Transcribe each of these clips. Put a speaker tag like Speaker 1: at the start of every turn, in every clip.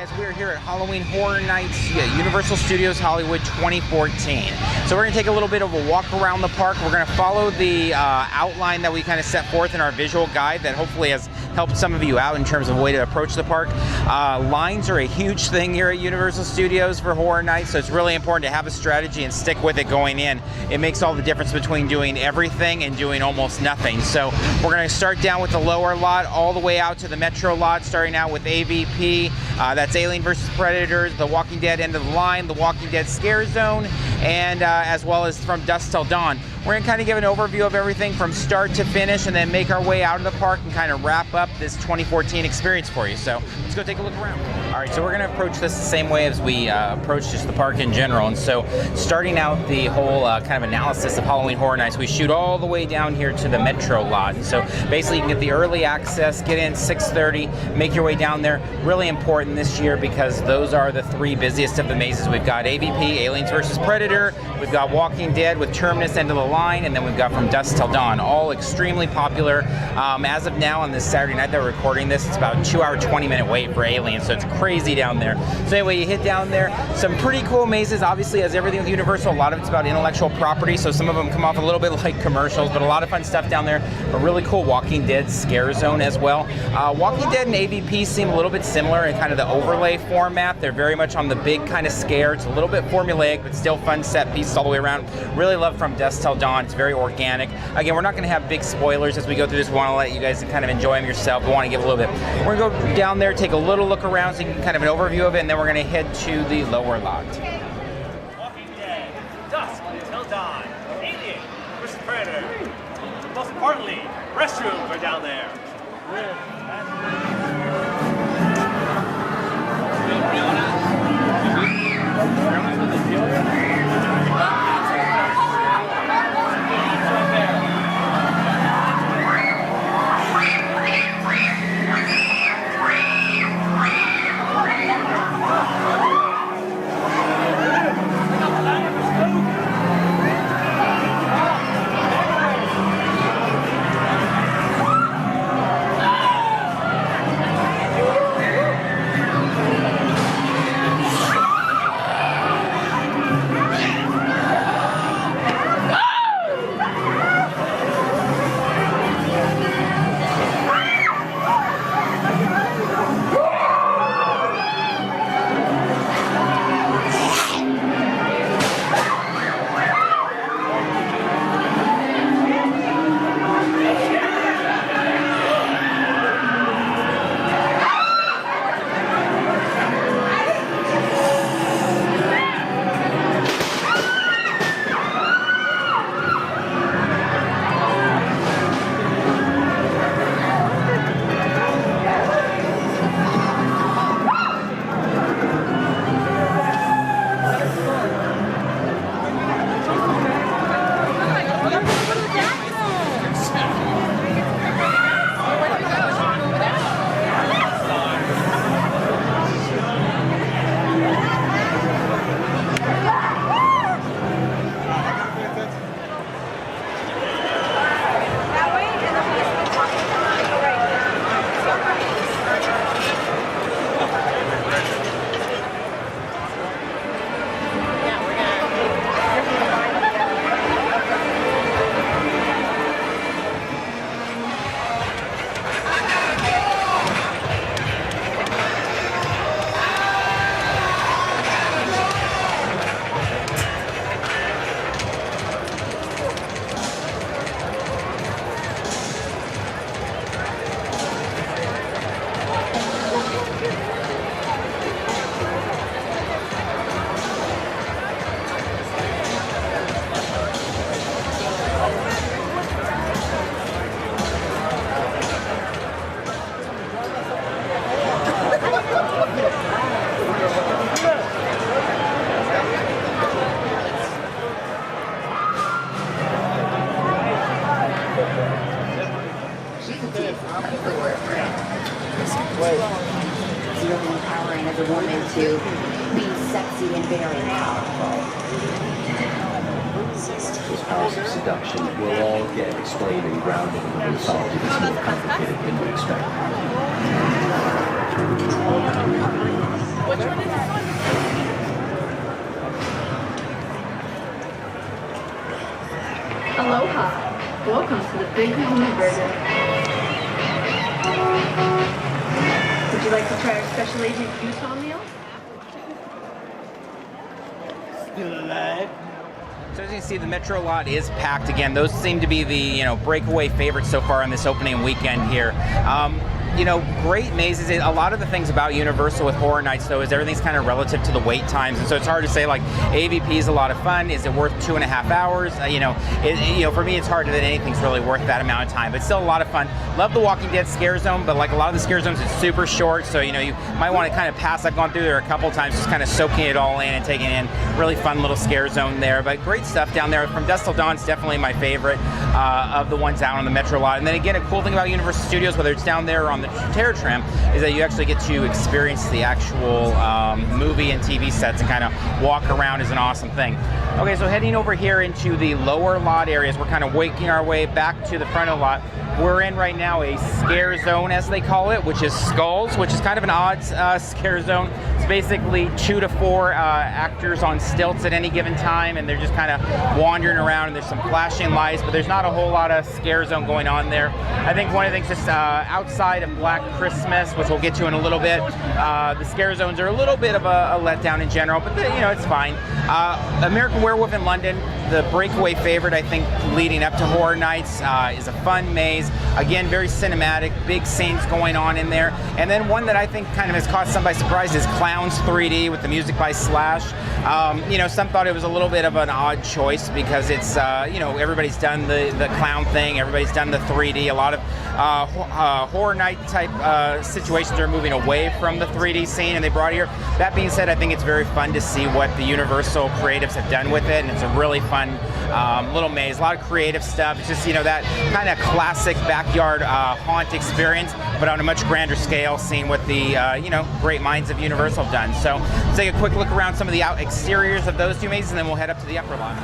Speaker 1: guys, we're here at Halloween Horror Nights at Universal Studios Hollywood 2014. So we're going to take a little bit of a walk around the park. We're going to follow the outline that we kind of set forth in our visual guide that hopefully has helped some of you out in terms of a way to approach the park. Lines are a huge thing here at Universal Studios for Horror Nights, so it's really important to have a strategy and stick with it going in. It makes all the difference between doing everything and doing almost nothing. So we're going to start down with the lower lot all the way out to the Metro lot, starting out with AVP. That's Alien vs. Predator, The Walking Dead End of the Line, The Walking Dead Scare Zone, and as well as From Dusk Till Dawn. We're going to kind of give an overview of everything from start to finish and then make our way out of the park and kind of wrap up this 2014 experience for you. So let's go take a look around. All right, so we're going to approach this the same way as we approach just the park in general. And so starting out the whole kind of analysis of Halloween Horror Nights, we shoot all the way down here to the Metro lot. And so basically you can get the early access, get in 6:30, make your way down there. Really important this year because those are the three busiest of the mazes. We've got AVP, Aliens vs. Predator, we've got Walking Dead with Terminus End of the Line, and then we've got From Dusk Till Dawn, all extremely popular. As of now, on this Saturday night that we're recording this, it's about a 2-hour, 20-minute wait for Aliens, so it's crazy down there. So anyway, you hit down there, some pretty cool mazes. Obviously, as everything with Universal, a lot of it's about intellectual property, so some of them come off a little bit like commercials, but a lot of fun stuff down there. A really cool Walking Dead Scare Zone as well. Walking Dead and AVP seem a little bit similar in kind of the overlay format. They're very much on the big kind of scare. It's a little bit formulaic, but still fun set pieces all the way around. Really love From Dusk Till Dawn. It's very organic. Again, we're not going to have big spoilers as we go through this. We want to let you guys kind of enjoy them yourself. We want to give a little bit. We're going to go down there, take a little look around so you can kind of an overview of it, and then we're going to head to the lower lot.
Speaker 2: Walking Dead, Dusk Till Dawn, Alien vs. Predator. Most importantly, restrooms are down there.
Speaker 3: as a woman to be sexy and very powerful.
Speaker 4: Those powers of seduction will all get explained and grounded in the mythology that's more complicated than you expect.
Speaker 5: Which one is this one?
Speaker 6: Aloha. Welcome to the Big Kahuna Burger. Would you like to try our Special Agent Utah meal?
Speaker 2: Still alive?
Speaker 1: So as you can see, the Metro lot is packed again. Those seem to be the breakaway favorites so far on this opening weekend here. Great mazes. A lot of the things about Universal with Horror Nights, though, is everything's kind of relative to the wait times, and so it's hard to say, like, AVP is a lot of fun. Is it worth 2.5 hours? For me, it's hard that anything's really worth that amount of time, but still a lot of fun. Love the Walking Dead scare zone, but like a lot of the scare zones, it's super short, so, you might want to kind of pass. I've gone through there a couple times, just kind of soaking it all in and taking in. Really fun little scare zone there, but great stuff down there. From Dusk Till Dawn's definitely my favorite of the ones out on the Metro lot. And then again, a cool thing about Universal Studios, whether it's down there or on the Terror Tram, is that you actually get to experience the actual movie and TV sets and kind of walk around is an awesome thing. Okay, so heading over here into the lower lot areas, we're kind of waking our way back to the front of the lot. We're in right now a scare zone, as they call it, which is Skulls, which is kind of an odd scare zone. It's basically 2 to 4 actors on stilts at any given time, and they're just kind of wandering around, and there's some flashing lights, but there's not a whole lot of scare zone going on there. I think one of the things, just outside of Black Christmas, which we'll get to in a little bit, the scare zones are a little bit of a letdown in general, but it's fine. American Werewolf in London, the breakaway favorite, I think, leading up to Horror Nights, is a fun maze. Again, very cinematic, big scenes going on in there. And then one that I think kind of has caught some by surprise is Clowns 3D with the music by Slash. Some thought it was a little bit of an odd choice because it's, everybody's done the clown thing, everybody's done the 3D. A lot of Horror Night type situations are moving away from the 3D scene, and they brought it here. That being said, I think it's very fun to see what the Universal creatives have done with it, and it's a really fun little maze. A lot of creative stuff. It's just, that kind of classic backyard haunt experience, but on a much grander scale, seen what the, great minds of Universal have done. So let's take a quick look around some of the out exteriors of those two mazes, and then we'll head up to the upper lot.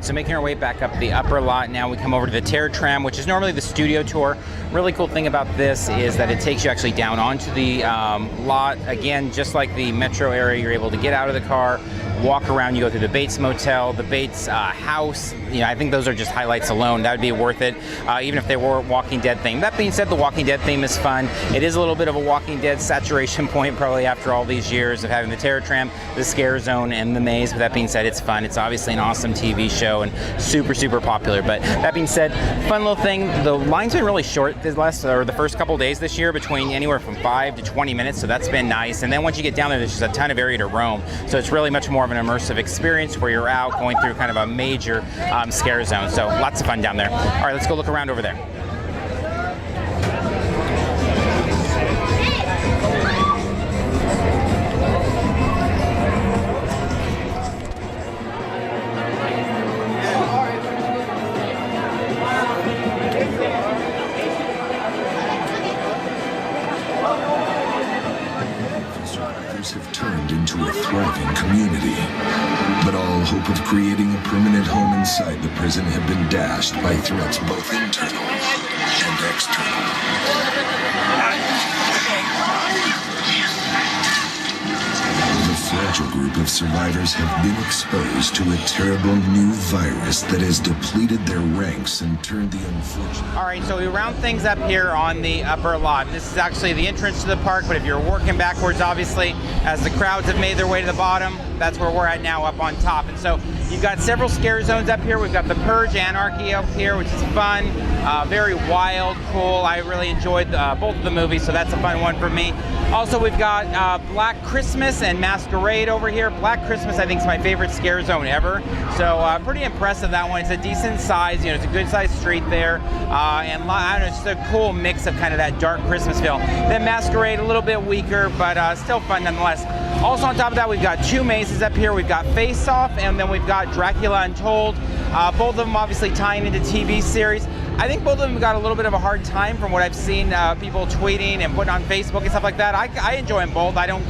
Speaker 1: So making our way back up the upper lot now, we come over to the Terror Tram, which is normally the studio tour. Really cool thing about this is that it takes you actually down onto the lot. Again, just like the Metro area, you're able to get out of the car, walk around. You go through the Bates Motel, the Bates house. I think those are just highlights alone. That would be worth it, even if they were a Walking Dead theme. That being said, the Walking Dead theme is fun. It is a little bit of a Walking Dead saturation point, probably after all these years of having the Terror Tram, the Scare Zone, and the maze. But that being said, it's fun. It's obviously an awesome TV show and super, super popular. But that being said, fun little thing. The line's been really short the first couple days this year, between anywhere from 5 to 20 minutes. So that's been nice. And then once you get down there, there's just a ton of area to roam. So it's really much more of an immersive experience where you're out going through kind of a major scare zone. So lots of fun down there. All right, let's go look around over there.
Speaker 7: Have turned into a thriving community. But all hope of creating a permanent home inside the prison had been dashed by threats both internal and external. The fragile group of survivors have been exposed to a terrible new virus that has depleted their ranks and turned the unfortunate...
Speaker 1: All right, so we round things up here on the upper lot. This is actually the entrance to the park, but if you're working backwards, obviously, as the crowds have made their way to the bottom, that's where we're at now, up on top. And so you've got several scare zones up here. We've got the Purge Anarchy up here, which is fun, very wild, cool. I really enjoyed both of the movies, so that's a fun one for me. Also, we've got Black Christmas and Masquerade over here. Black Christmas, I think, is my favorite scare zone ever. So pretty impressive, that one. It's a decent size, you know, it's a good sized street there. And I don't know, it's just a cool mix of kind of that dark Christmas feel. Then Masquerade, a little bit weaker, but still fun nonetheless. Also on top of that, we've got two mazes up here. We've got Face Off, and then we've got Dracula Untold. Both of them obviously tying into TV series. I think both of them got a little bit of a hard time from what I've seen people tweeting and putting on Facebook and stuff like that. I enjoy them both. I don't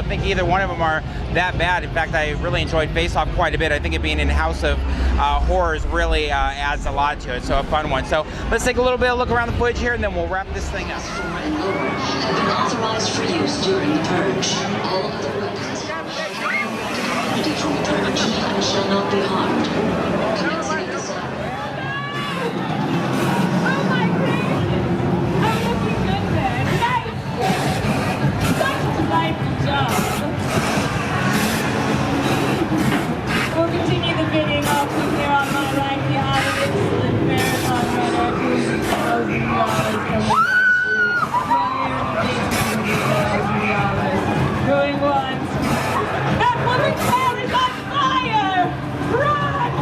Speaker 1: think either one of them are that bad. In fact, I really enjoyed Face Off quite a bit. I think it being in House of Horrors really adds a lot to it, so a fun one. So let's take a little bit of a look around the footage here, and then we'll wrap this thing up.
Speaker 5: And over have been authorized for use during the purge. All other weapons ready from the purge and shall not be harmed. Commencing at this hour.
Speaker 8: We'll continue the bidding off from here on my right. The excellent marathon runner $2,000. Going once. That woman's hair is on fire! Run!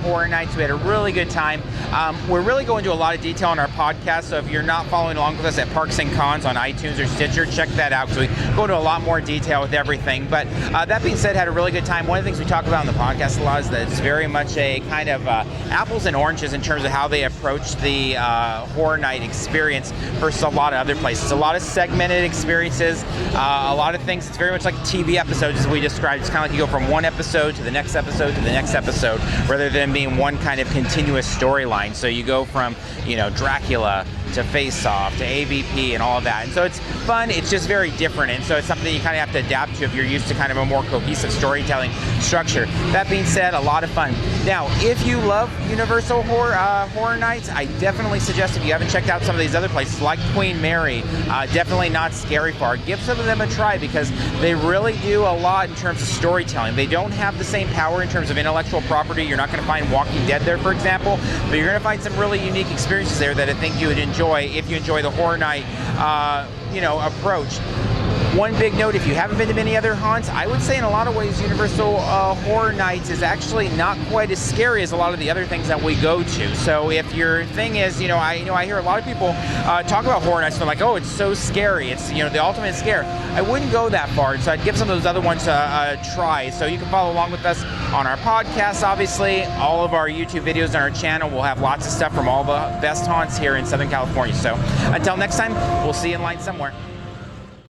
Speaker 1: Horror Nights. We had a really good time. We're really going into a lot of detail on our podcast, so if you're not following along with us at Parks and Cons on iTunes or Stitcher, check that out, because we go into a lot more detail with everything. But that being said, had a really good time. One of the things we talk about on the podcast a lot is that it's very much a kind of apples and oranges in terms of how they approach the Horror Night experience versus a lot of other places. A lot of segmented experiences, a lot of things. It's very much like TV episodes, as we described. It's kind of like you go from one episode to the next episode to the next episode, rather than being one kind of continuous storyline. So you go from, Dracula to Face Off to AVP and all of that. And so it's fun, it's just very different. And so it's something you kind of have to adapt to if you're used to kind of a more cohesive storytelling structure. That being said, a lot of fun. Now, if you love Universal Horror Nights, I definitely suggest, if you haven't checked out some of these other places like Queen Mary, definitely not Scary Far, give some of them a try, because they really do a lot in terms of storytelling. They don't have the same power in terms of intellectual property. You're not going to find Walking Dead there, for example, but you're going to find some really unique experiences there that I think you would enjoy if you enjoy the Horror Night, approach. One big note, if you haven't been to many other haunts, I would say in a lot of ways Universal Horror Nights is actually not quite as scary as a lot of the other things that we go to. So if your thing is, I hear a lot of people talk about Horror Nights and they're like, oh, it's so scary, it's the ultimate scare. I wouldn't go that far, so I'd give some of those other ones a try. So you can follow along with us on our podcast, obviously. All of our YouTube videos on our channel will have lots of stuff from all the best haunts here in Southern California. So until next time, we'll see you in line somewhere.